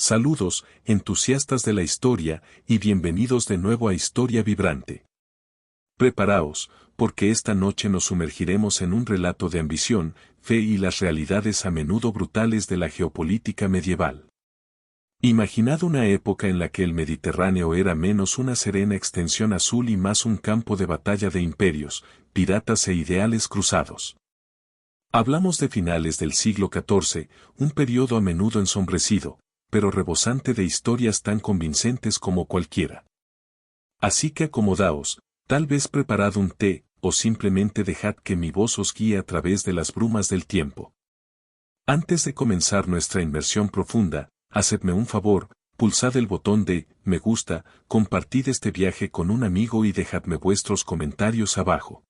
Saludos, entusiastas de la historia, y bienvenidos de nuevo a Historia Vibrante. Preparaos, porque esta noche nos sumergiremos en un relato de ambición, fe y las realidades a menudo brutales de la geopolítica medieval. Imaginad una época en la que el Mediterráneo era menos una serena extensión azul y más un campo de batalla de imperios, piratas e ideales cruzados. Hablamos de finales del siglo XIV, un periodo a menudo ensombrecido, pero rebosante de historias tan convincentes como cualquiera. Así que acomodaos, tal vez preparad un té, o simplemente dejad que mi voz os guíe a través de las brumas del tiempo. Antes de comenzar nuestra inmersión profunda, hacedme un favor, pulsad el botón de me gusta, compartid este viaje con un amigo y dejadme vuestros comentarios abajo.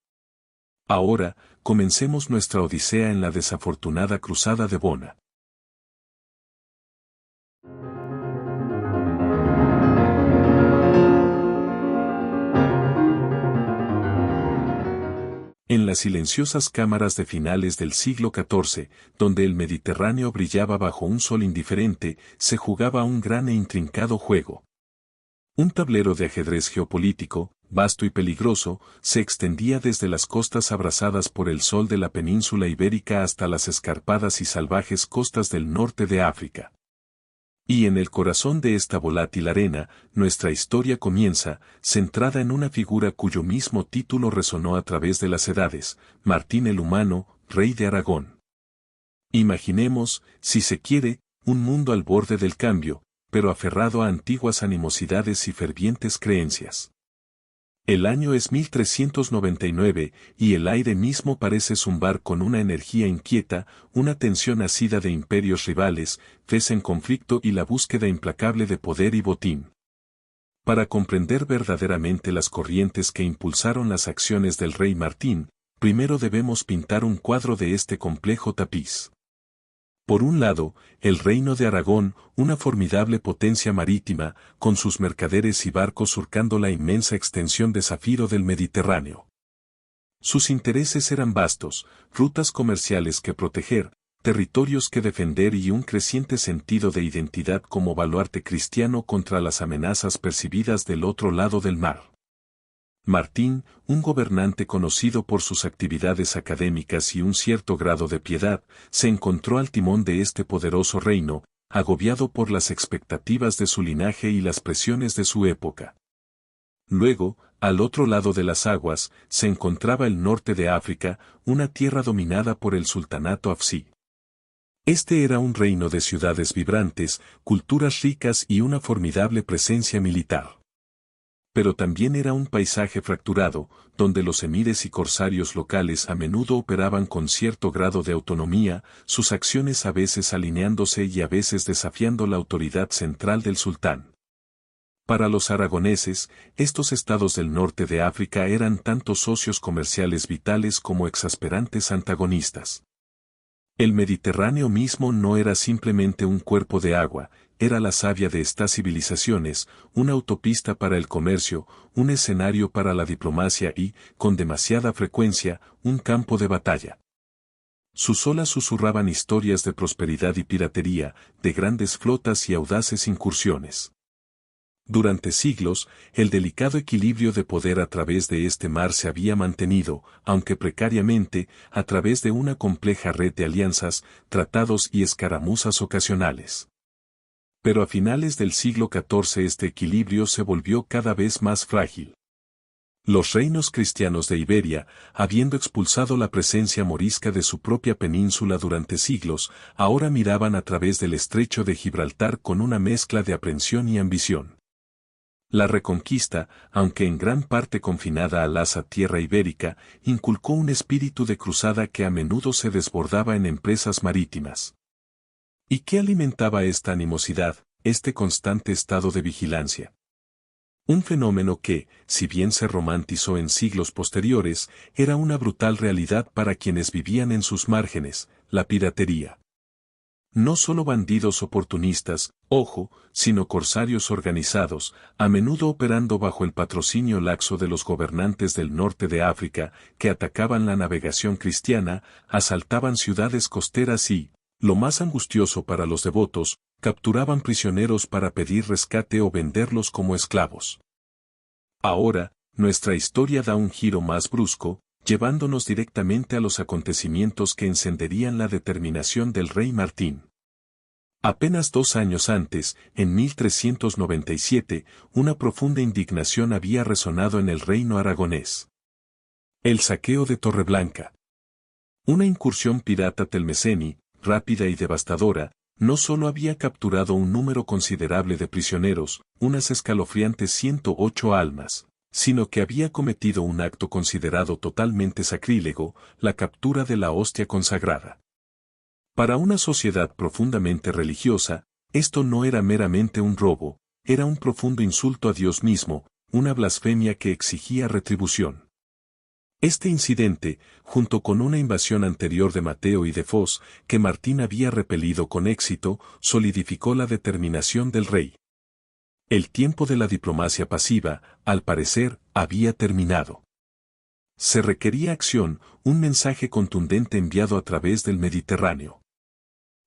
Ahora, comencemos nuestra odisea en la desafortunada cruzada de Bona. En las silenciosas cámaras de finales del siglo XIV, donde el Mediterráneo brillaba bajo un sol indiferente, se jugaba un gran e intrincado juego. Un tablero de ajedrez geopolítico, vasto y peligroso, se extendía desde las costas abrasadas por el sol de la península ibérica hasta las escarpadas y salvajes costas del norte de África. Y en el corazón de esta volátil arena, nuestra historia comienza, centrada en una figura cuyo mismo título resonó a través de las edades, Martín el Humano, rey de Aragón. Imaginemos, si se quiere, un mundo al borde del cambio, pero aferrado a antiguas animosidades y fervientes creencias. El año es 1399, y el aire mismo parece zumbar con una energía inquieta, una tensión nacida de imperios rivales, fes en conflicto y la búsqueda implacable de poder y botín. Para comprender verdaderamente las corrientes que impulsaron las acciones del rey Martín, primero debemos pintar un cuadro de este complejo tapiz. Por un lado, el reino de Aragón, una formidable potencia marítima, con sus mercaderes y barcos surcando la inmensa extensión de zafiro del Mediterráneo. Sus intereses eran vastos, rutas comerciales que proteger, territorios que defender y un creciente sentido de identidad como baluarte cristiano contra las amenazas percibidas del otro lado del mar. Martín, un gobernante conocido por sus actividades académicas y un cierto grado de piedad, se encontró al timón de este poderoso reino, agobiado por las expectativas de su linaje y las presiones de su época. Luego, al otro lado de las aguas, se encontraba el norte de África, una tierra dominada por el sultanato hafsí. Este era un reino de ciudades vibrantes, culturas ricas y una formidable presencia militar. Pero también era un paisaje fracturado, donde los emires y corsarios locales a menudo operaban con cierto grado de autonomía, sus acciones a veces alineándose y a veces desafiando la autoridad central del sultán. Para los aragoneses, estos estados del norte de África eran tanto socios comerciales vitales como exasperantes antagonistas. El Mediterráneo mismo no era simplemente un cuerpo de agua, era la savia de estas civilizaciones, una autopista para el comercio, un escenario para la diplomacia y, con demasiada frecuencia, un campo de batalla. Sus olas susurraban historias de prosperidad y piratería, de grandes flotas y audaces incursiones. Durante siglos, el delicado equilibrio de poder a través de este mar se había mantenido, aunque precariamente, a través de una compleja red de alianzas, tratados y escaramuzas ocasionales. Pero a finales del siglo XIV este equilibrio se volvió cada vez más frágil. Los reinos cristianos de Iberia, habiendo expulsado la presencia morisca de su propia península durante siglos, ahora miraban a través del estrecho de Gibraltar con una mezcla de aprensión y ambición. La reconquista, aunque en gran parte confinada a la tierra ibérica, inculcó un espíritu de cruzada que a menudo se desbordaba en empresas marítimas. ¿Y qué alimentaba esta animosidad, este constante estado de vigilancia? Un fenómeno que, si bien se romantizó en siglos posteriores, era una brutal realidad para quienes vivían en sus márgenes, la piratería. No solo bandidos oportunistas, ojo, sino corsarios organizados, a menudo operando bajo el patrocinio laxo de los gobernantes del norte de África, que atacaban la navegación cristiana, asaltaban ciudades costeras y, lo más angustioso para los devotos, capturaban prisioneros para pedir rescate o venderlos como esclavos. Ahora, nuestra historia da un giro más brusco, llevándonos directamente a los acontecimientos que encenderían la determinación del rey Martín. Apenas 2 años antes, en 1397, una profunda indignación había resonado en el reino aragonés. El saqueo de Torreblanca. Una incursión pirata telmeceni, rápida y devastadora, no solo había capturado un número considerable de prisioneros, unas escalofriantes 108 almas, sino que había cometido un acto considerado totalmente sacrílego, la captura de la hostia consagrada. Para una sociedad profundamente religiosa, esto no era meramente un robo, era un profundo insulto a Dios mismo, una blasfemia que exigía retribución. Este incidente, junto con una invasión anterior de Mateo y de Foz, que Martín había repelido con éxito, solidificó la determinación del rey. El tiempo de la diplomacia pasiva, al parecer, había terminado. Se requería acción, un mensaje contundente enviado a través del Mediterráneo.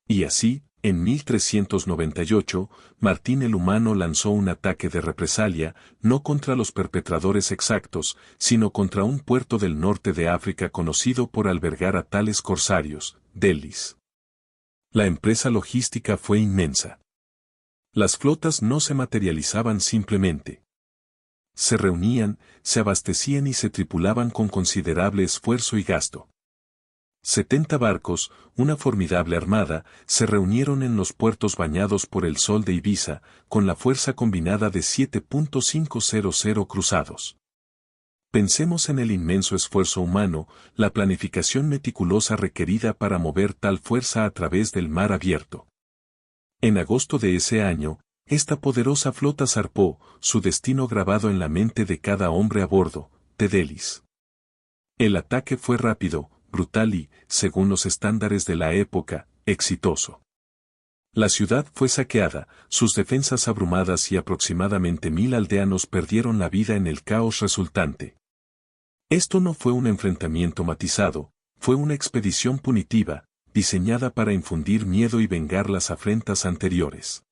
Y así, en 1398, Martín el Humano lanzó un ataque de represalia, no contra los perpetradores exactos, sino contra un puerto del norte de África conocido por albergar a tales corsarios, Delis. La empresa logística fue inmensa. Las flotas no se materializaban simplemente. Se reunían, se abastecían y se tripulaban con considerable esfuerzo y gasto. 70 barcos, una formidable armada, se reunieron en los puertos bañados por el sol de Ibiza, con la fuerza combinada de 7.500 cruzados. Pensemos en el inmenso esfuerzo humano, la planificación meticulosa requerida para mover tal fuerza a través del mar abierto. En agosto de ese año, esta poderosa flota zarpó, su destino grabado en la mente de cada hombre a bordo, Delis. El ataque fue rápido, brutal y, según los estándares de la época, exitoso. La ciudad fue saqueada, sus defensas abrumadas y aproximadamente 1000 aldeanos perdieron la vida en el caos resultante. Esto no fue un enfrentamiento matizado, fue una expedición punitiva, diseñada para infundir miedo y vengar las afrentas anteriores.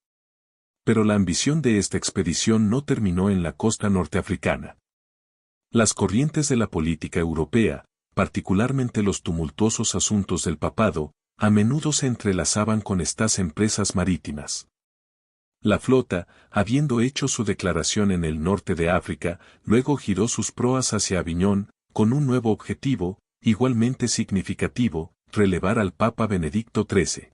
Pero la ambición de esta expedición no terminó en la costa norteafricana. Las corrientes de la política europea, particularmente los tumultuosos asuntos del papado, a menudo se entrelazaban con estas empresas marítimas. La flota, habiendo hecho su declaración en el norte de África, luego giró sus proas hacia Aviñón, con un nuevo objetivo, igualmente significativo, relevar al Papa Benedicto XIII.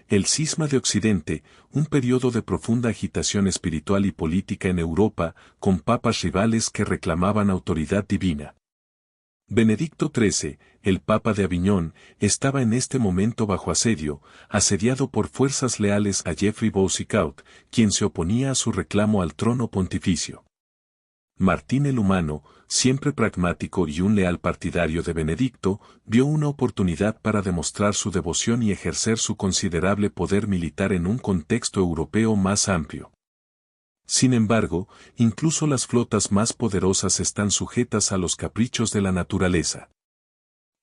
El cisma de Occidente, un periodo de profunda agitación espiritual y política en Europa, con papas rivales que reclamaban autoridad divina. Benedicto XIII, el Papa de Aviñón, estaba en este momento bajo asedio, asediado por fuerzas leales a Geoffrey Boucicaut, quien se oponía a su reclamo al trono pontificio. Martín el Humano, siempre pragmático y un leal partidario de Benedicto, vio una oportunidad para demostrar su devoción y ejercer su considerable poder militar en un contexto europeo más amplio. Sin embargo, incluso las flotas más poderosas están sujetas a los caprichos de la naturaleza.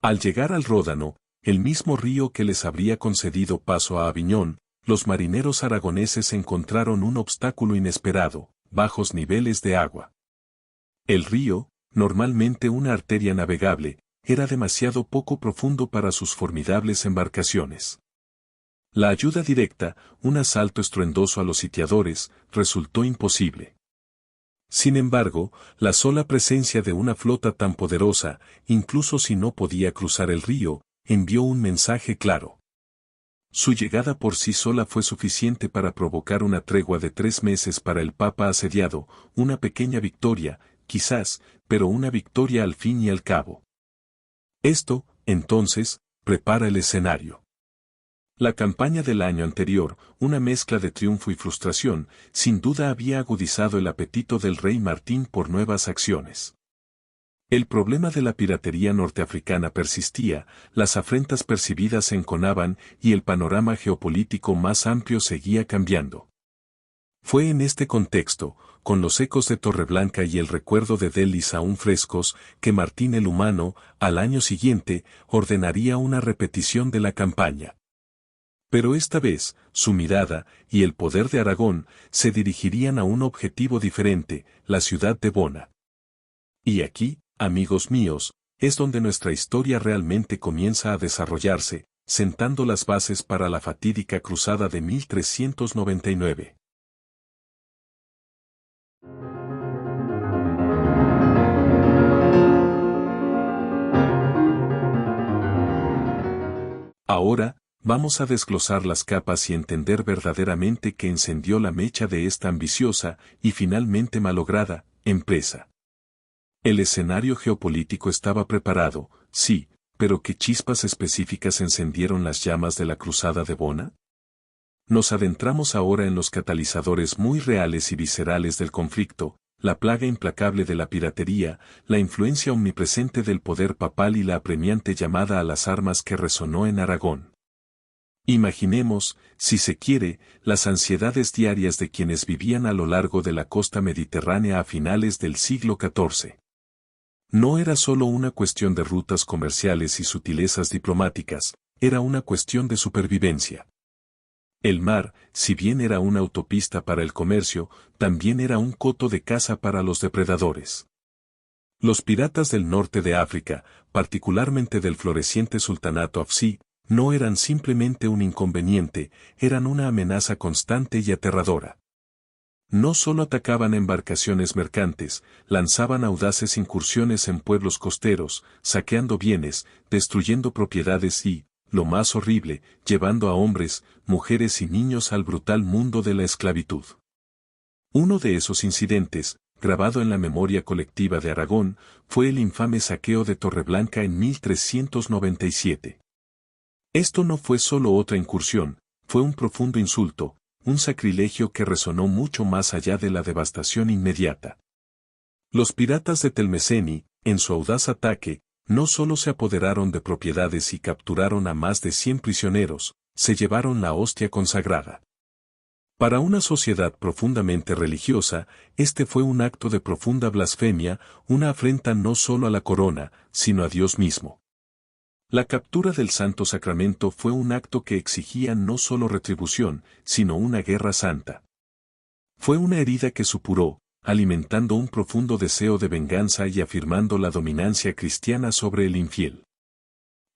Al llegar al Ródano, el mismo río que les habría concedido paso a Aviñón, los marineros aragoneses encontraron un obstáculo inesperado, bajos niveles de agua. El río, normalmente una arteria navegable, era demasiado poco profundo para sus formidables embarcaciones. La ayuda directa, un asalto estruendoso a los sitiadores, resultó imposible. Sin embargo, la sola presencia de una flota tan poderosa, incluso si no podía cruzar el río, envió un mensaje claro. Su llegada por sí sola fue suficiente para provocar una tregua de 3 meses para el Papa asediado, una pequeña victoria, quizás, pero una victoria al fin y al cabo. Esto, entonces, prepara el escenario. La campaña del año anterior, una mezcla de triunfo y frustración, sin duda había agudizado el apetito del rey Martín por nuevas acciones. El problema de la piratería norteafricana persistía, las afrentas percibidas se enconaban y el panorama geopolítico más amplio seguía cambiando. Fue en este contexto, con los ecos de Torreblanca y el recuerdo de Delis aún frescos, que Martín el Humano, al año siguiente, ordenaría una repetición de la campaña. Pero esta vez, su mirada y el poder de Aragón se dirigirían a un objetivo diferente, la ciudad de Bona. Y aquí, amigos míos, es donde nuestra historia realmente comienza a desarrollarse, sentando las bases para la fatídica cruzada de 1399. Ahora, vamos a desglosar las capas y entender verdaderamente qué encendió la mecha de esta ambiciosa y finalmente malograda empresa. El escenario geopolítico estaba preparado, sí, pero ¿qué chispas específicas encendieron las llamas de la cruzada de Bona? Nos adentramos ahora en los catalizadores muy reales y viscerales del conflicto, la plaga implacable de la piratería, la influencia omnipresente del poder papal y la apremiante llamada a las armas que resonó en Aragón. Imaginemos, si se quiere, las ansiedades diarias de quienes vivían a lo largo de la costa mediterránea a finales del siglo XIV. No era solo una cuestión de rutas comerciales y sutilezas diplomáticas, era una cuestión de supervivencia. El mar, si bien era una autopista para el comercio, también era un coto de caza para los depredadores. Los piratas del norte de África, particularmente del floreciente sultanato Afsí, no eran simplemente un inconveniente, eran una amenaza constante y aterradora. No solo atacaban embarcaciones mercantes, lanzaban audaces incursiones en pueblos costeros, saqueando bienes, destruyendo propiedades y, lo más horrible, llevando a hombres, mujeres y niños al brutal mundo de la esclavitud. Uno de esos incidentes, grabado en la memoria colectiva de Aragón, fue el infame saqueo de Torreblanca en 1397. Esto no fue solo otra incursión, fue un profundo insulto, un sacrilegio que resonó mucho más allá de la devastación inmediata. Los piratas de Telmeceni, en su audaz ataque, no solo se apoderaron de propiedades y capturaron a más de 100 prisioneros, se llevaron la hostia consagrada. Para una sociedad profundamente religiosa, este fue un acto de profunda blasfemia, una afrenta no solo a la corona, sino a Dios mismo. La captura del Santo Sacramento fue un acto que exigía no solo retribución, sino una guerra santa. Fue una herida que supuró, alimentando un profundo deseo de venganza y afirmando la dominancia cristiana sobre el infiel.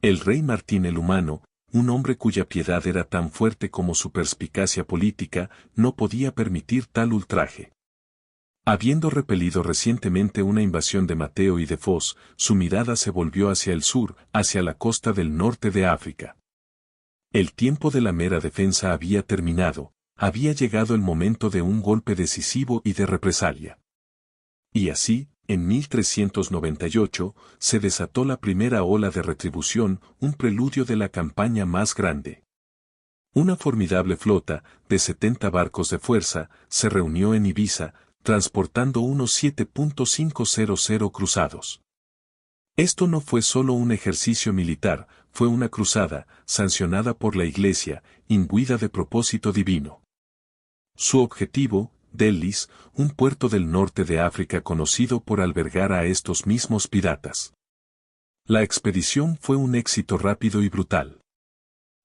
El rey Martín el Humano, un hombre cuya piedad era tan fuerte como su perspicacia política, no podía permitir tal ultraje. Habiendo repelido recientemente una invasión de Mateo y de Fos, su mirada se volvió hacia el sur, hacia la costa del norte de África. El tiempo de la mera defensa había terminado, había llegado el momento de un golpe decisivo y de represalia. Y así, en 1398, se desató la primera ola de retribución, un preludio de la campaña más grande. Una formidable flota, de 70 barcos de fuerza, se reunió en Ibiza, transportando unos 7.500 cruzados. Esto no fue solo un ejercicio militar, fue una cruzada, sancionada por la Iglesia, imbuida de propósito divino. Su objetivo, Delis, un puerto del norte de África conocido por albergar a estos mismos piratas. La expedición fue un éxito rápido y brutal.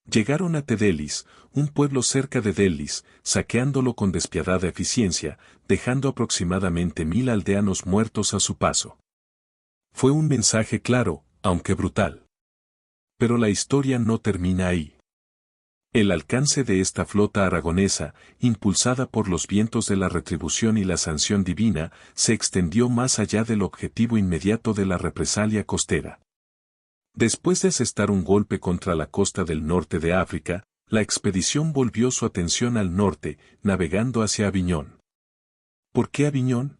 Llegaron a Tedelis, un pueblo cerca de Delis, saqueándolo con despiadada eficiencia, dejando aproximadamente 1000 aldeanos muertos a su paso. Fue un mensaje claro, aunque brutal. Pero la historia no termina ahí. El alcance de esta flota aragonesa, impulsada por los vientos de la retribución y la sanción divina, se extendió más allá del objetivo inmediato de la represalia costera. Después de asestar un golpe contra la costa del norte de África, la expedición volvió su atención al norte, navegando hacia Aviñón. ¿Por qué Aviñón?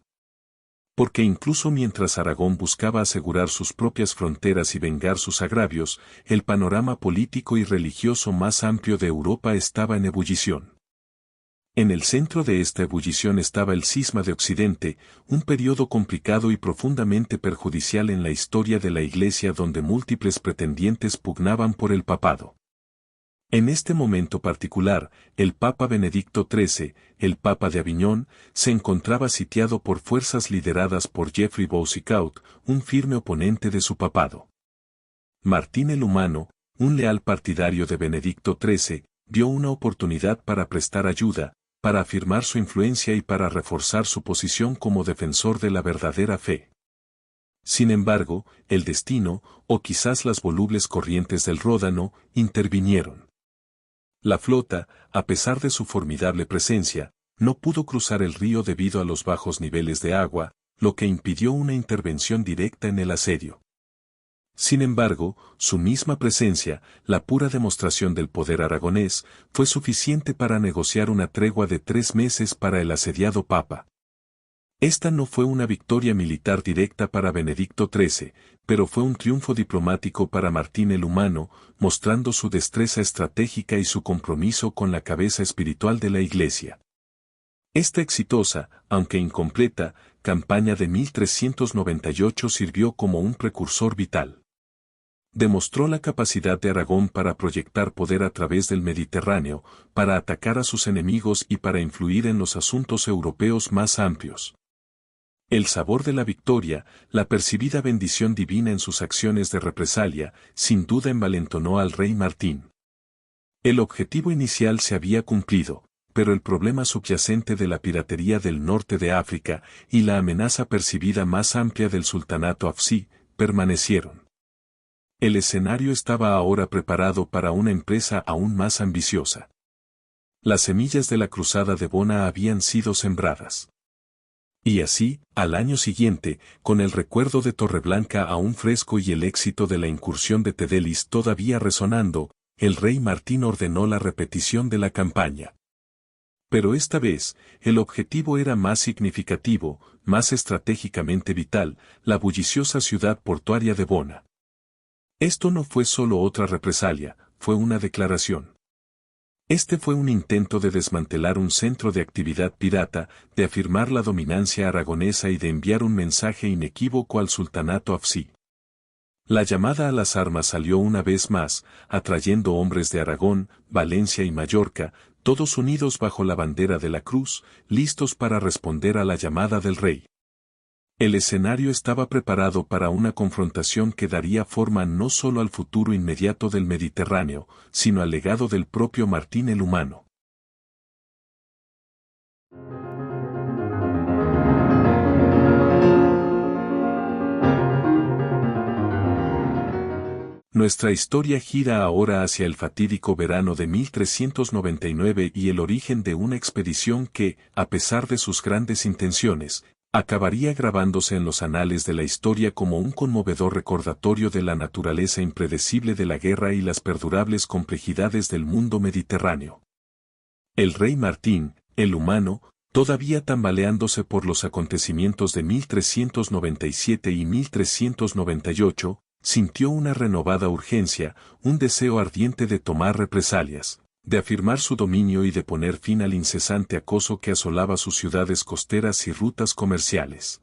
Porque incluso mientras Aragón buscaba asegurar sus propias fronteras y vengar sus agravios, el panorama político y religioso más amplio de Europa estaba en ebullición. En el centro de esta ebullición estaba el cisma de Occidente, un periodo complicado y profundamente perjudicial en la historia de la Iglesia donde múltiples pretendientes pugnaban por el papado. En este momento particular, el Papa Benedicto XIII, el Papa de Aviñón, se encontraba sitiado por fuerzas lideradas por Geoffrey Boucicaut, un firme oponente de su papado. Martín el Humano, un leal partidario de Benedicto XIII, vio una oportunidad para prestar ayuda, para afirmar su influencia y para reforzar su posición como defensor de la verdadera fe. Sin embargo, el destino, o quizás las volubles corrientes del Ródano, intervinieron. La flota, a pesar de su formidable presencia, no pudo cruzar el río debido a los bajos niveles de agua, lo que impidió una intervención directa en el asedio. Sin embargo, su misma presencia, la pura demostración del poder aragonés, fue suficiente para negociar una tregua de 3 meses para el asediado Papa. Esta no fue una victoria militar directa para Benedicto XIII, pero fue un triunfo diplomático para Martín el Humano, mostrando su destreza estratégica y su compromiso con la cabeza espiritual de la Iglesia. Esta exitosa, aunque incompleta, campaña de 1398 sirvió como un precursor vital. Demostró la capacidad de Aragón para proyectar poder a través del Mediterráneo, para atacar a sus enemigos y para influir en los asuntos europeos más amplios. El sabor de la victoria, la percibida bendición divina en sus acciones de represalia, sin duda envalentonó al rey Martín. El objetivo inicial se había cumplido, pero el problema subyacente de la piratería del norte de África y la amenaza percibida más amplia del sultanato Afsí, permanecieron. El escenario estaba ahora preparado para una empresa aún más ambiciosa. Las semillas de la cruzada de Bona habían sido sembradas. Y así, al año siguiente, con el recuerdo de Torreblanca aún fresco y el éxito de la incursión de Tedelis todavía resonando, el rey Martín ordenó la repetición de la campaña. Pero esta vez, el objetivo era más significativo, más estratégicamente vital, la bulliciosa ciudad portuaria de Bona. Esto no fue solo otra represalia, fue una declaración. Este fue un intento de desmantelar un centro de actividad pirata, de afirmar la dominancia aragonesa y de enviar un mensaje inequívoco al sultanato Afsí. La llamada a las armas salió una vez más, atrayendo hombres de Aragón, Valencia y Mallorca, todos unidos bajo la bandera de la cruz, listos para responder a la llamada del rey. El escenario estaba preparado para una confrontación que daría forma no solo al futuro inmediato del Mediterráneo, sino al legado del propio Martín el Humano. Nuestra historia gira ahora hacia el fatídico verano de 1399 y el origen de una expedición que, a pesar de sus grandes intenciones, acabaría grabándose en los anales de la historia como un conmovedor recordatorio de la naturaleza impredecible de la guerra y las perdurables complejidades del mundo mediterráneo. El rey Martín, el Humano, todavía tambaleándose por los acontecimientos de 1397 y 1398, sintió una renovada urgencia, un deseo ardiente de tomar represalias, de afirmar su dominio y de poner fin al incesante acoso que asolaba sus ciudades costeras y rutas comerciales.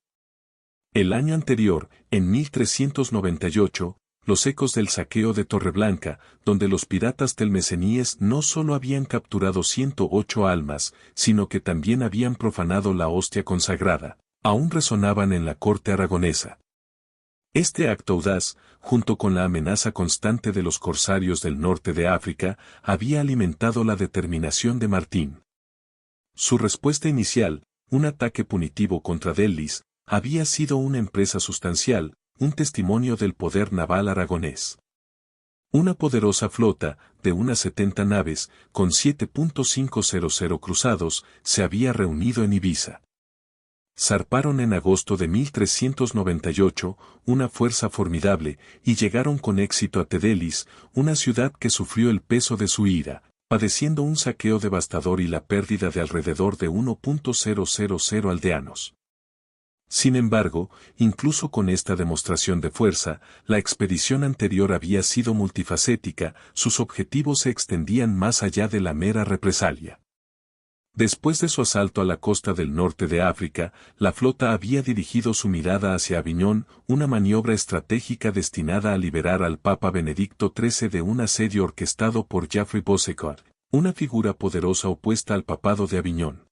El año anterior, en 1398, los ecos del saqueo de Torreblanca, donde los piratas telmeseníes no solo habían capturado 108 almas, sino que también habían profanado la hostia consagrada, aún resonaban en la corte aragonesa. Este acto audaz, junto con la amenaza constante de los corsarios del norte de África, había alimentado la determinación de Martín. Su respuesta inicial, un ataque punitivo contra Delis, había sido una empresa sustancial, un testimonio del poder naval aragonés. Una poderosa flota, de unas 70 naves, con 7.500 cruzados, se había reunido en Ibiza. Zarparon en agosto de 1398, una fuerza formidable, y llegaron con éxito a Tedelis, una ciudad que sufrió el peso de su ira, padeciendo un saqueo devastador y la pérdida de alrededor de 1.000 aldeanos. Sin embargo, incluso con esta demostración de fuerza, la expedición anterior había sido multifacética, sus objetivos se extendían más allá de la mera represalia. Después de su asalto a la costa del norte de África, la flota había dirigido su mirada hacia Aviñón, una maniobra estratégica destinada a liberar al Papa Benedicto XIII de un asedio orquestado por Geoffrey Bossecard, una figura poderosa opuesta al papado de Aviñón.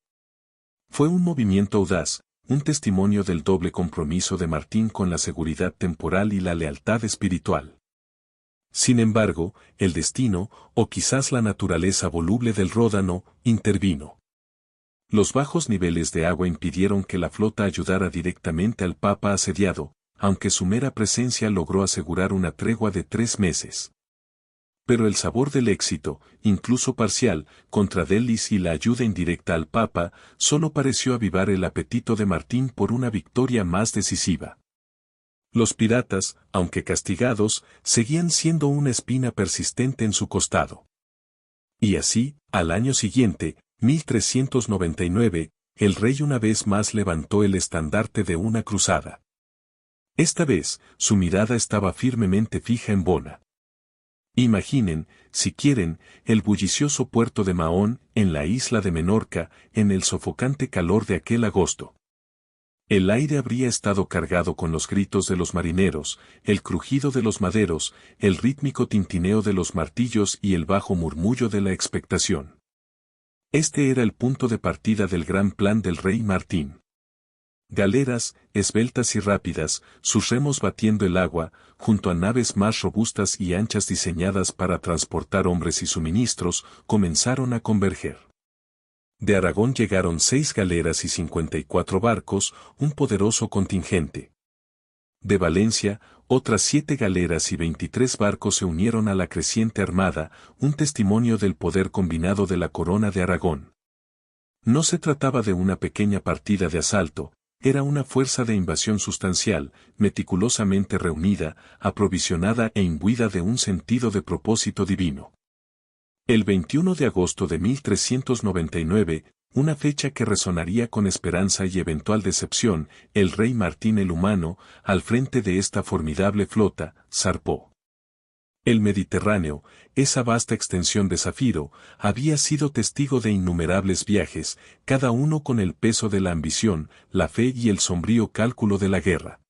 Fue un movimiento audaz, un testimonio del doble compromiso de Martín con la seguridad temporal y la lealtad espiritual. Sin embargo, el destino, o quizás la naturaleza voluble del Ródano, intervino. Los bajos niveles de agua impidieron que la flota ayudara directamente al Papa asediado, aunque su mera presencia logró asegurar una tregua de 3 meses. Pero el sabor del éxito, incluso parcial, contra Delis y la ayuda indirecta al Papa, solo pareció avivar el apetito de Martín por una victoria más decisiva. Los piratas, aunque castigados, seguían siendo una espina persistente en su costado. Y así, al año siguiente, 1399, el rey una vez más levantó el estandarte de una cruzada. Esta vez, su mirada estaba firmemente fija en Bona. Imaginen, si quieren, el bullicioso puerto de Mahón, en la isla de Menorca, en el sofocante calor de aquel agosto. El aire habría estado cargado con los gritos de los marineros, el crujido de los maderos, el rítmico tintineo de los martillos y el bajo murmullo de la expectación. Este era el punto de partida del gran plan del rey Martín. Galeras, esbeltas y rápidas, sus remos batiendo el agua, junto a naves más robustas y anchas diseñadas para transportar hombres y suministros, comenzaron a converger. De Aragón llegaron 6 galeras y 54 barcos, un poderoso contingente. De Valencia, otras 7 galeras y 23 barcos se unieron a la creciente armada, un testimonio del poder combinado de la corona de Aragón. No se trataba de una pequeña partida de asalto, era una fuerza de invasión sustancial, meticulosamente reunida, aprovisionada e imbuida de un sentido de propósito divino. El 21 de agosto de 1399, una fecha que resonaría con esperanza y eventual decepción, el rey Martín el Humano, al frente de esta formidable flota, zarpó. El Mediterráneo, esa vasta extensión de zafiro, había sido testigo de innumerables viajes, cada uno con el peso de la ambición, la fe y el sombrío cálculo de la guerra.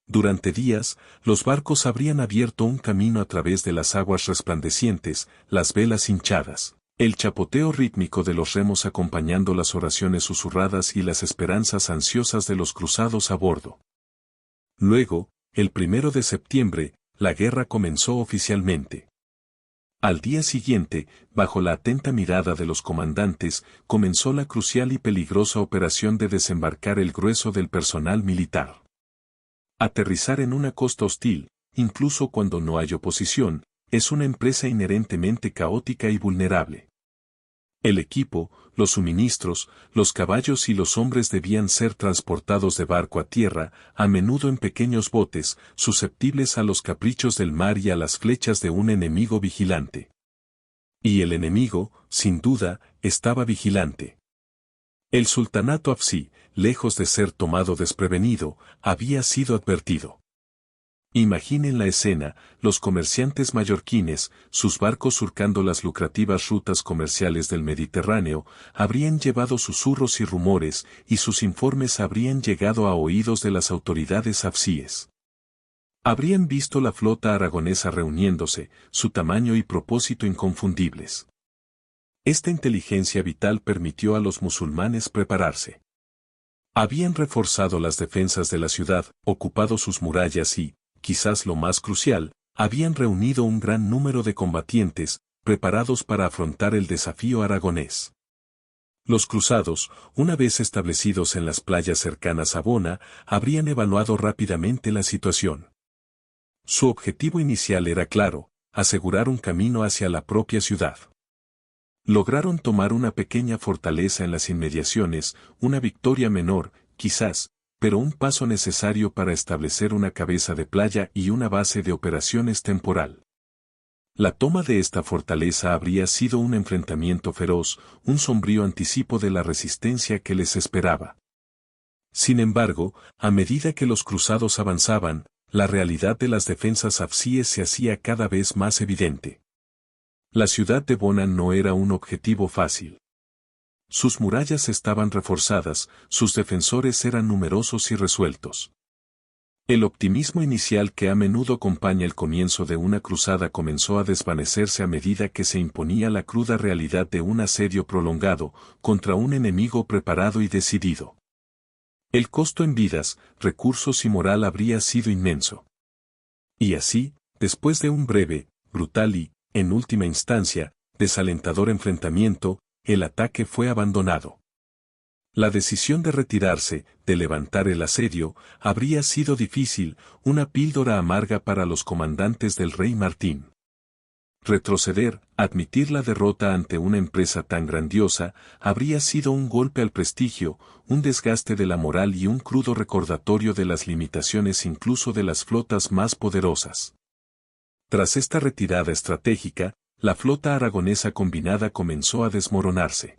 Durante días, los barcos habrían abierto un camino a través de las aguas resplandecientes, las velas hinchadas, el chapoteo rítmico de los remos acompañando las oraciones susurradas y las esperanzas ansiosas de los cruzados a bordo. Luego, el 1 de septiembre, la guerra comenzó oficialmente. Al día siguiente, bajo la atenta mirada de los comandantes, comenzó la crucial y peligrosa operación de desembarcar el grueso del personal militar. Aterrizar en una costa hostil, incluso cuando no hay oposición, es una empresa inherentemente caótica y vulnerable. El equipo, los suministros, los caballos y los hombres debían ser transportados de barco a tierra, a menudo en pequeños botes, susceptibles a los caprichos del mar y a las flechas de un enemigo vigilante. Y el enemigo, sin duda, estaba vigilante. El sultanato Afsí, lejos de ser tomado desprevenido, había sido advertido. Imaginen la escena, los comerciantes mallorquines, sus barcos surcando las lucrativas rutas comerciales del Mediterráneo, habrían llevado susurros y rumores, y sus informes habrían llegado a oídos de las autoridades afsíes. Habrían visto la flota aragonesa reuniéndose, su tamaño y propósito inconfundibles. Esta inteligencia vital permitió a los musulmanes prepararse. Habían reforzado las defensas de la ciudad, ocupado sus murallas y, quizás lo más crucial, habían reunido un gran número de combatientes, preparados para afrontar el desafío aragonés. Los cruzados, una vez establecidos en las playas cercanas a Bona, habrían evaluado rápidamente la situación. Su objetivo inicial era claro, asegurar un camino hacia la propia ciudad. Lograron tomar una pequeña fortaleza en las inmediaciones, una victoria menor, quizás, pero un paso necesario para establecer una cabeza de playa y una base de operaciones temporal. La toma de esta fortaleza habría sido un enfrentamiento feroz, un sombrío anticipo de la resistencia que les esperaba. Sin embargo, a medida que los cruzados avanzaban, la realidad de las defensas afsíes se hacía cada vez más evidente. La ciudad de Bona no era un objetivo fácil. Sus murallas estaban reforzadas, sus defensores eran numerosos y resueltos. El optimismo inicial que a menudo acompaña el comienzo de una cruzada comenzó a desvanecerse a medida que se imponía la cruda realidad de un asedio prolongado, contra un enemigo preparado y decidido. El costo en vidas, recursos y moral habría sido inmenso. Y así, Después de un breve, brutal y, en última instancia, desalentador enfrentamiento, el ataque fue abandonado. La decisión de retirarse, de levantar el asedio, habría sido difícil, una píldora amarga para los comandantes del rey Martín. Retroceder, admitir la derrota ante una empresa tan grandiosa, habría sido un golpe al prestigio, un desgaste de la moral y un crudo recordatorio de las limitaciones incluso de las flotas más poderosas. Tras esta retirada estratégica, la flota aragonesa combinada comenzó a desmoronarse.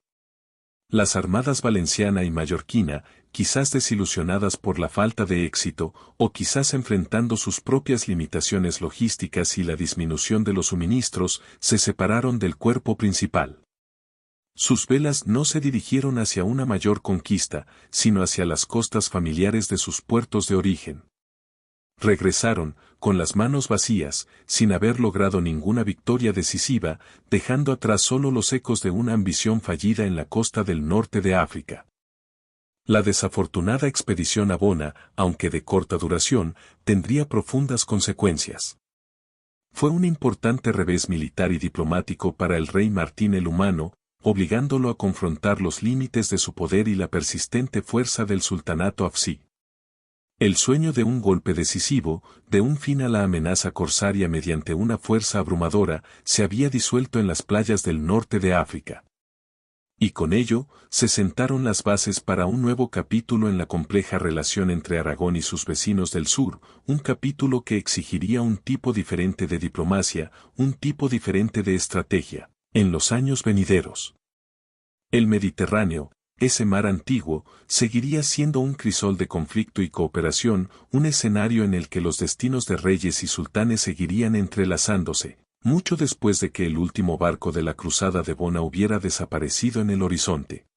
Las armadas valenciana y mallorquina, quizás desilusionadas por la falta de éxito, o quizás enfrentando sus propias limitaciones logísticas y la disminución de los suministros, se separaron del cuerpo principal. Sus velas no se dirigieron hacia una mayor conquista, sino hacia las costas familiares de sus puertos de origen. Regresaron, con las manos vacías, sin haber logrado ninguna victoria decisiva, dejando atrás solo los ecos de una ambición fallida en la costa del norte de África. La desafortunada expedición a Bona, aunque de corta duración, tendría profundas consecuencias. Fue un importante revés militar y diplomático para el rey Martín el Humano, obligándolo a confrontar los límites de su poder y la persistente fuerza del sultanato hafsí. El sueño de un golpe decisivo, de un fin a la amenaza corsaria mediante una fuerza abrumadora, se había disuelto en las playas del norte de África. Y con ello, se sentaron las bases para un nuevo capítulo en la compleja relación entre Aragón y sus vecinos del sur, un capítulo que exigiría un tipo diferente de diplomacia, un tipo diferente de estrategia, en los años venideros. El Mediterráneo, ese mar antiguo, seguiría siendo un crisol de conflicto y cooperación, un escenario en el que los destinos de reyes y sultanes seguirían entrelazándose, mucho después de que el último barco de la cruzada de Bona hubiera desaparecido en el horizonte.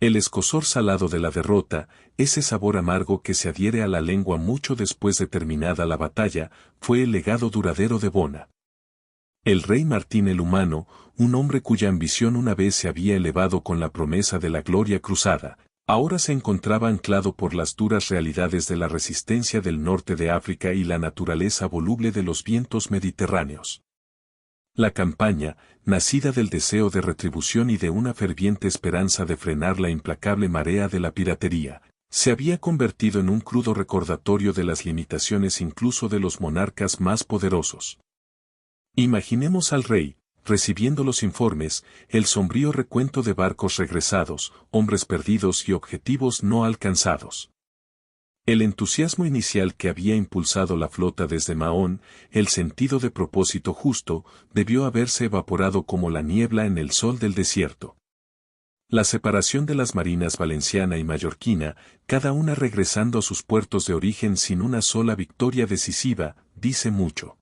El escozor salado de la derrota, ese sabor amargo que se adhiere a la lengua mucho después de terminada la batalla, fue el legado duradero de Bona. El rey Martín el Humano, un hombre cuya ambición una vez se había elevado con la promesa de la gloria cruzada, ahora se encontraba anclado por las duras realidades de la resistencia del norte de África y la naturaleza voluble de los vientos mediterráneos. La campaña, nacida del deseo de retribución y de una ferviente esperanza de frenar la implacable marea de la piratería, se había convertido en un crudo recordatorio de las limitaciones incluso de los monarcas más poderosos. Imaginemos al rey, recibiendo los informes, el sombrío recuento de barcos regresados, hombres perdidos y objetivos no alcanzados. El entusiasmo inicial que había impulsado la flota desde Mahón, el sentido de propósito justo, debió haberse evaporado como la niebla en el sol del desierto. La separación de las marinas valenciana y mallorquina, cada una regresando a sus puertos de origen sin una sola victoria decisiva, dice mucho.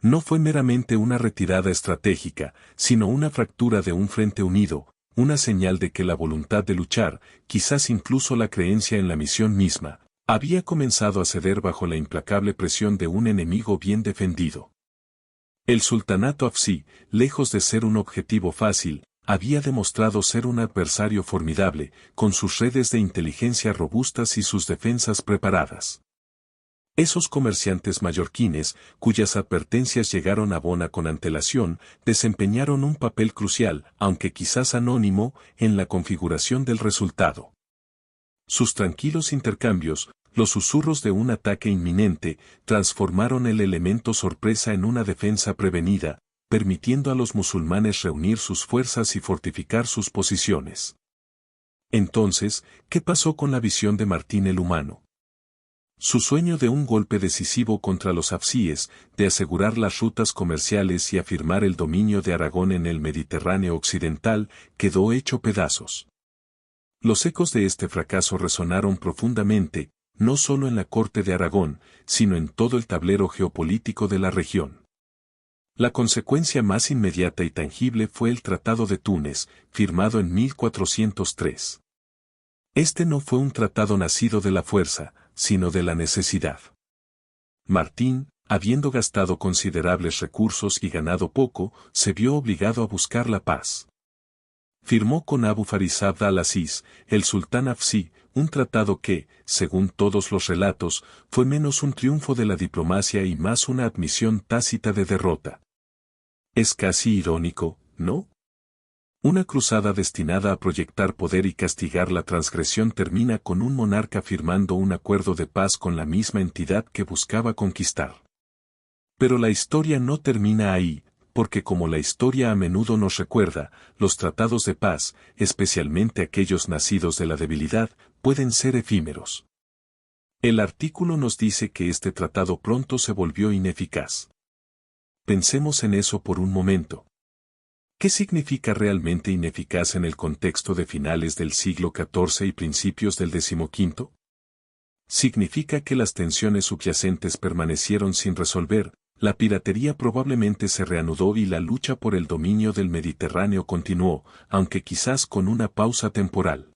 No fue meramente una retirada estratégica, sino una fractura de un frente unido, una señal de que la voluntad de luchar, quizás incluso la creencia en la misión misma, había comenzado a ceder bajo la implacable presión de un enemigo bien defendido. El sultanato hafsí, lejos de ser un objetivo fácil, había demostrado ser un adversario formidable, con sus redes de inteligencia robustas y sus defensas preparadas. Esos comerciantes mallorquines, cuyas advertencias llegaron a Bona con antelación, desempeñaron un papel crucial, aunque quizás anónimo, en la configuración del resultado. Sus tranquilos intercambios, los susurros de un ataque inminente, transformaron el elemento sorpresa en una defensa prevenida, permitiendo a los musulmanes reunir sus fuerzas y fortificar sus posiciones. Entonces, ¿qué pasó con la visión de Martín el Humano? Su sueño de un golpe decisivo contra los hafsíes, de asegurar las rutas comerciales y afirmar el dominio de Aragón en el Mediterráneo occidental, quedó hecho pedazos. Los ecos de este fracaso resonaron profundamente, no solo en la corte de Aragón, sino en todo el tablero geopolítico de la región. La consecuencia más inmediata y tangible fue el Tratado de Túnez, firmado en 1403. Este no fue un tratado nacido de la fuerza, sino de la necesidad. Martín, habiendo gastado considerables recursos y ganado poco, se vio obligado a buscar la paz. firmó con Abu Faris Abd al-Aziz, el sultán Afsí, un tratado que, según todos los relatos, fue menos un triunfo de la diplomacia y más una admisión tácita de derrota. Es casi irónico, ¿no? Una cruzada destinada a proyectar poder y castigar la transgresión termina con un monarca firmando un acuerdo de paz con la misma entidad que buscaba conquistar. Pero la historia no termina ahí, porque como la historia a menudo nos recuerda, los tratados de paz, especialmente aquellos nacidos de la debilidad, pueden ser efímeros. El artículo nos dice que este tratado pronto se volvió ineficaz. Pensemos en eso por un momento. ¿Qué significa realmente ineficaz en el contexto de finales del siglo XIV y principios del XV? Significa que las tensiones subyacentes permanecieron sin resolver, la piratería probablemente se reanudó y la lucha por el dominio del Mediterráneo continuó, aunque quizás con una pausa temporal.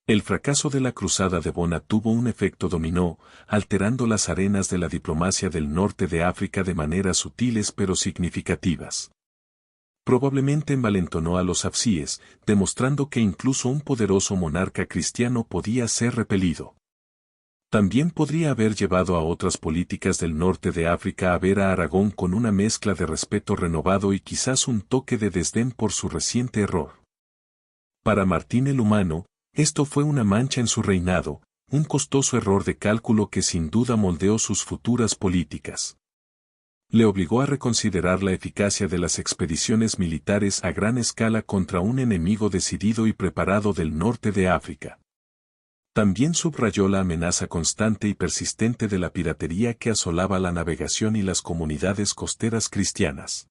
El fracaso de la Cruzada de Bona tuvo un efecto dominó, alterando las arenas de la diplomacia del norte de África de maneras sutiles pero significativas. Probablemente envalentonó a los hafsíes, demostrando que incluso un poderoso monarca cristiano podía ser repelido. También podría haber llevado a otras políticas del norte de África a ver a Aragón con una mezcla de respeto renovado y quizás un toque de desdén por su reciente error. Para Martín el Humano, esto fue una mancha en su reinado, un costoso error de cálculo que sin duda moldeó sus futuras políticas. Le obligó a reconsiderar la eficacia de las expediciones militares a gran escala contra un enemigo decidido y preparado del norte de África. También subrayó la amenaza constante y persistente de la piratería que asolaba la navegación y las comunidades costeras cristianas.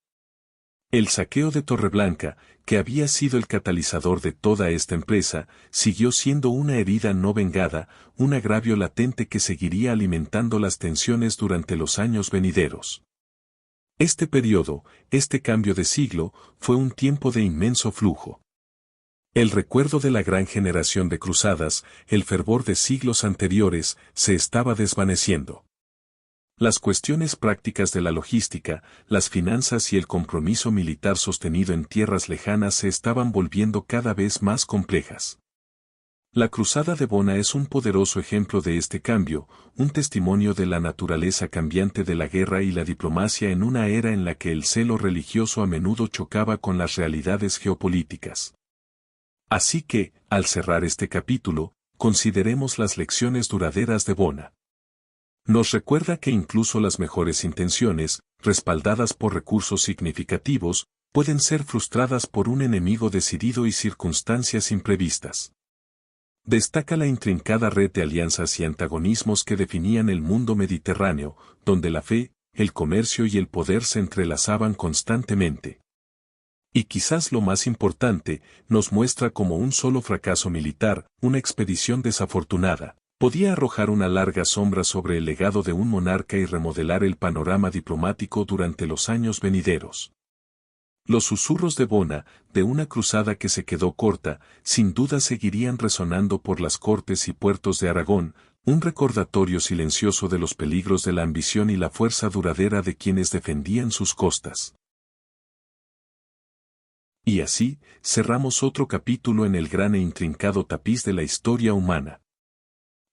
El saqueo de Torreblanca, que había sido el catalizador de toda esta empresa, siguió siendo una herida no vengada, un agravio latente que seguiría alimentando las tensiones durante los años venideros. Este periodo, este cambio de siglo, fue un tiempo de inmenso flujo. El recuerdo de la gran generación de cruzadas, el fervor de siglos anteriores, se estaba desvaneciendo. Las cuestiones prácticas de la logística, las finanzas y el compromiso militar sostenido en tierras lejanas se estaban volviendo cada vez más complejas. La Cruzada de Bona es un poderoso ejemplo de este cambio, un testimonio de la naturaleza cambiante de la guerra y la diplomacia en una era en la que el celo religioso a menudo chocaba con las realidades geopolíticas. Así que, al cerrar este capítulo, consideremos las lecciones duraderas de Bona. Nos recuerda que incluso las mejores intenciones, respaldadas por recursos significativos, pueden ser frustradas por un enemigo decidido y circunstancias imprevistas. Destaca la intrincada red de alianzas y antagonismos que definían el mundo mediterráneo, donde la fe, el comercio y el poder se entrelazaban constantemente. Y quizás lo más importante, nos muestra cómo un solo fracaso militar, una expedición desafortunada, podía arrojar una larga sombra sobre el legado de un monarca y remodelar el panorama diplomático durante los años venideros. Los susurros de Bona, de una cruzada que se quedó corta, sin duda seguirían resonando por las cortes y puertos de Aragón, un recordatorio silencioso de los peligros de la ambición y la fuerza duradera de quienes defendían sus costas. Y así, cerramos otro capítulo en el gran e intrincado tapiz de la historia humana.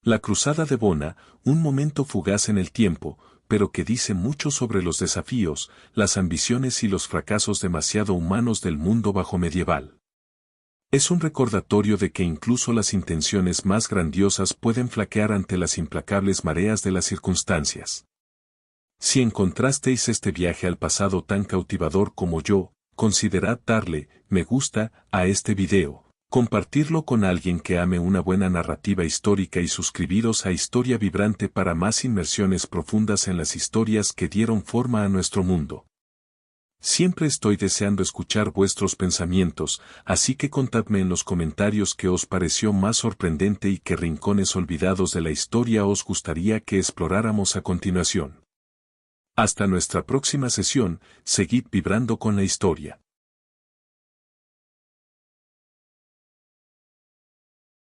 La Cruzada de Bona, un momento fugaz en el tiempo, pero que dice mucho sobre los desafíos, las ambiciones y los fracasos demasiado humanos del mundo bajomedieval. Es un recordatorio de que incluso las intenciones más grandiosas pueden flaquear ante las implacables mareas de las circunstancias. Si encontrasteis este viaje al pasado tan cautivador como yo, considerad darle me gusta a este video, compartirlo con alguien que ame una buena narrativa histórica y suscribiros a Historia Vibrante para más inmersiones profundas en las historias que dieron forma a nuestro mundo. Siempre estoy deseando escuchar vuestros pensamientos, así que contadme en los comentarios qué os pareció más sorprendente y qué rincones olvidados de la historia os gustaría que exploráramos a continuación. Hasta nuestra próxima sesión, seguid vibrando con la historia.